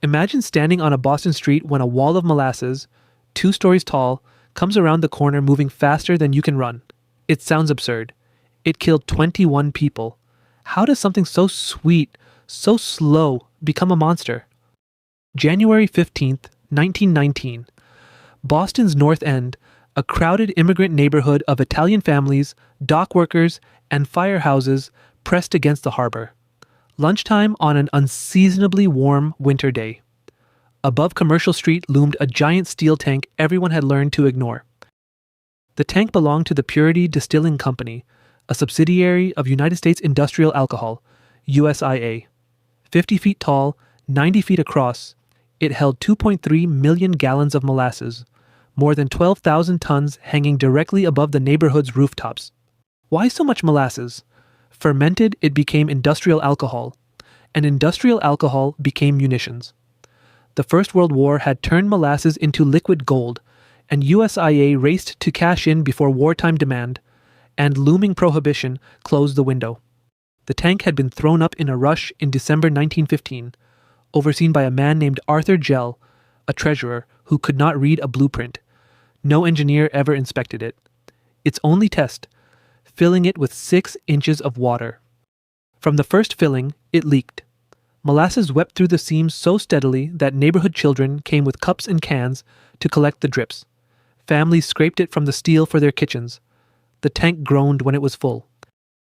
Imagine standing on a Boston street when a wall of molasses, 2 stories tall, comes around the corner moving faster than you can run. It sounds absurd. It killed 21 people. How does something so sweet, so slow, become a monster? January 15th, 1919. Boston's North End, a crowded immigrant neighborhood of Italian families, dock workers, and firehouses pressed against the harbor. Lunchtime on an unseasonably warm winter day. Above Commercial Street loomed a giant steel tank everyone had learned to ignore. The tank belonged to the Purity Distilling Company, a subsidiary of United States Industrial Alcohol, USIA. 50 feet tall, 90 feet across, it held 2.3 million gallons of molasses, more than 12,000 tons hanging directly above the neighborhood's rooftops. Why so much molasses? Fermented, it became industrial alcohol, and industrial alcohol became munitions. The First World War had turned molasses into liquid gold, and USIA raced to cash in before wartime demand, and looming prohibition closed the window. The tank had been thrown up in a rush in December 1915, overseen by a man named Arthur Gell, a treasurer who could not read a blueprint. No engineer ever inspected it. Its only test, filling it with 6 inches of water. From the first filling, it leaked. Molasses wept through the seams so steadily that neighborhood children came with cups and cans to collect the drips. Families scraped it from the steel for their kitchens. The tank groaned when it was full.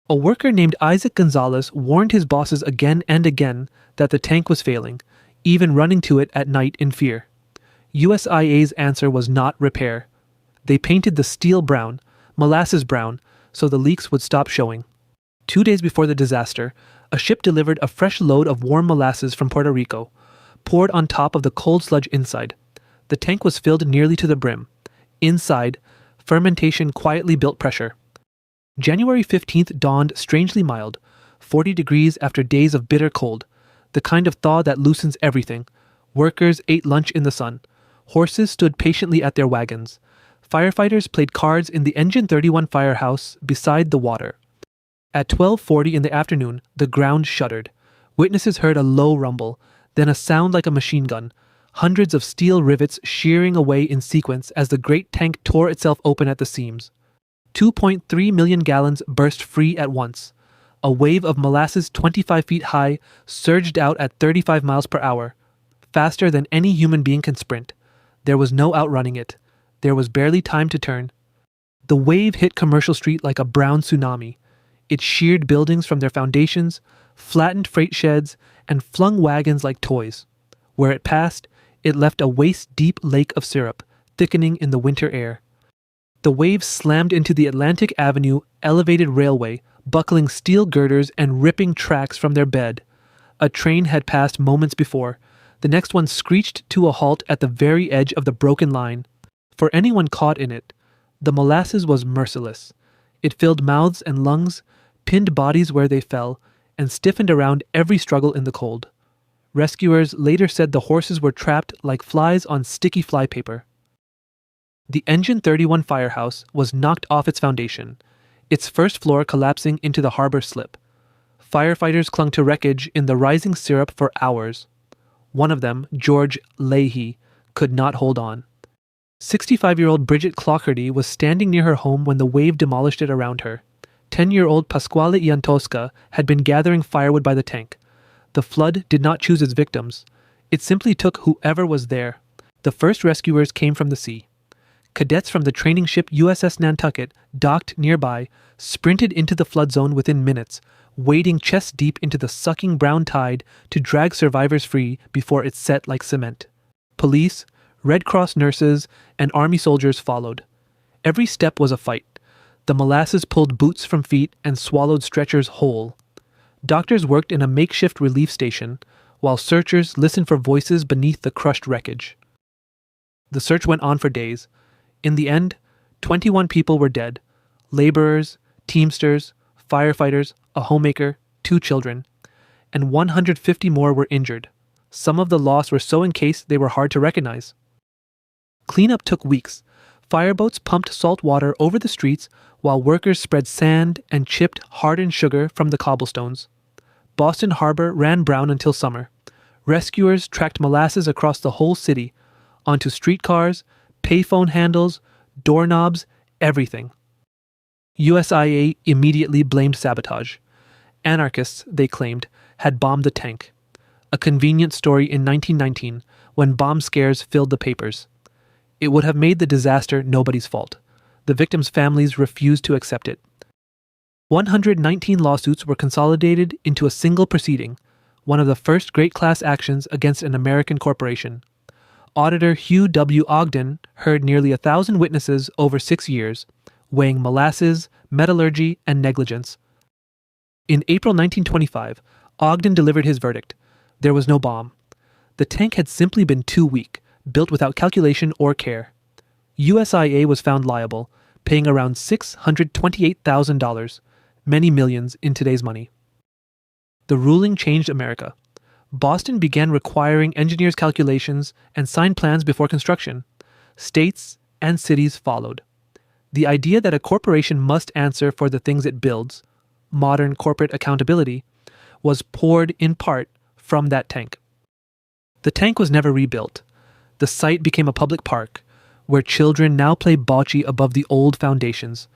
A worker named Isaac Gonzalez warned his bosses again and again that the tank was failing, even running to it at night in fear. USIA's answer was not repair. They painted the steel brown, molasses brown, so the leaks would stop showing. 2 days before the disaster, a ship delivered a fresh load of warm molasses from Puerto Rico, poured on top of the cold sludge inside. The tank was filled nearly to the brim. Inside, fermentation quietly built pressure. January 15th dawned strangely mild, 40 degrees after days of bitter cold, the kind of thaw that loosens everything. Workers ate lunch in the sun. Horses stood patiently at their wagons. Firefighters played cards in the Engine 31 firehouse beside the water. At 12:40 in the afternoon, the ground shuddered. Witnesses heard a low rumble, then a sound like a machine gun, hundreds of steel rivets shearing away in sequence as the great tank tore itself open at the seams. 2.3 million gallons burst free at once. A wave of molasses 25 feet high surged out at 35 miles per hour, faster than any human being can sprint. There was no outrunning it. There was barely time to turn. The wave hit Commercial Street like a brown tsunami. It sheared buildings from their foundations, flattened freight sheds, and flung wagons like toys. Where it passed, it left a waist-deep lake of syrup, thickening in the winter air. The waves slammed into the Atlantic Avenue elevated railway, buckling steel girders and ripping tracks from their bed. A train had passed moments before. The next one screeched to a halt at the very edge of the broken line. For anyone caught in it, the molasses was merciless. It filled mouths and lungs, pinned bodies where they fell, and stiffened around every struggle in the cold. Rescuers later said the horses were trapped like flies on sticky flypaper. The Engine 31 firehouse was knocked off its foundation, its first floor collapsing into the harbor slip. Firefighters clung to wreckage in the rising syrup for hours. One of them, George Leahy, could not hold on. 65-year-old Bridget Clougherty was standing near her home when the wave demolished it around her. 10-year-old Pasquale Iantosca had been gathering firewood by the tank. The flood did not choose its victims. It simply took whoever was there. The first rescuers came from the sea. Cadets from the training ship USS Nantucket docked nearby, sprinted into the flood zone within minutes, wading chest deep into the sucking brown tide to drag survivors free before it set like cement. Police, Red Cross nurses, and Army soldiers followed. Every step was a fight. The molasses pulled boots from feet and swallowed stretchers whole. Doctors worked in a makeshift relief station, while searchers listened for voices beneath the crushed wreckage. The search went on for days. In the end, 21 people were dead. Laborers, teamsters, firefighters, a homemaker, 2 children, and 150 more were injured. Some of the lost were so encased they were hard to recognize. Cleanup took weeks. Fireboats pumped salt water over the streets while workers spread sand and chipped hardened sugar from the cobblestones. Boston Harbor ran brown until summer. Rescuers tracked molasses across the whole city, onto streetcars, payphone handles, doorknobs, everything. USIA immediately blamed sabotage. Anarchists, they claimed, had bombed the tank. A convenient story in 1919 when bomb scares filled the papers. It would have made the disaster nobody's fault. The victims' families refused to accept it. 119 lawsuits were consolidated into a single proceeding, one of the first great class actions against an American corporation. Auditor Hugh W. Ogden heard nearly 1,000 witnesses over 6 years, weighing molasses, metallurgy, and negligence. In April 1925, Ogden delivered his verdict. There was no bomb. The tank had simply been too weak, built without calculation or care. USIA was found liable, paying around $628,000, many millions in today's money. The ruling changed America. Boston began requiring engineers' calculations and signed plans before construction. States and cities followed. The idea that a corporation must answer for the things it builds, modern corporate accountability, was poured in part from that tank. The tank was never rebuilt. The site became a public park, where children now play bocce above the old foundations.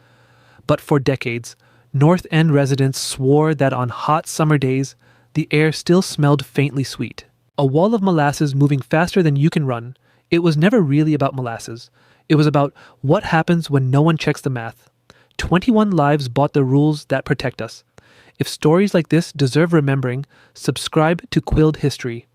But for decades, North End residents swore that on hot summer days, the air still smelled faintly sweet. A wall of molasses moving faster than you can run, it was never really about molasses. It was about what happens when no one checks the math. 21 lives bought the rules that protect us. If stories like this deserve remembering, subscribe to Quilled History.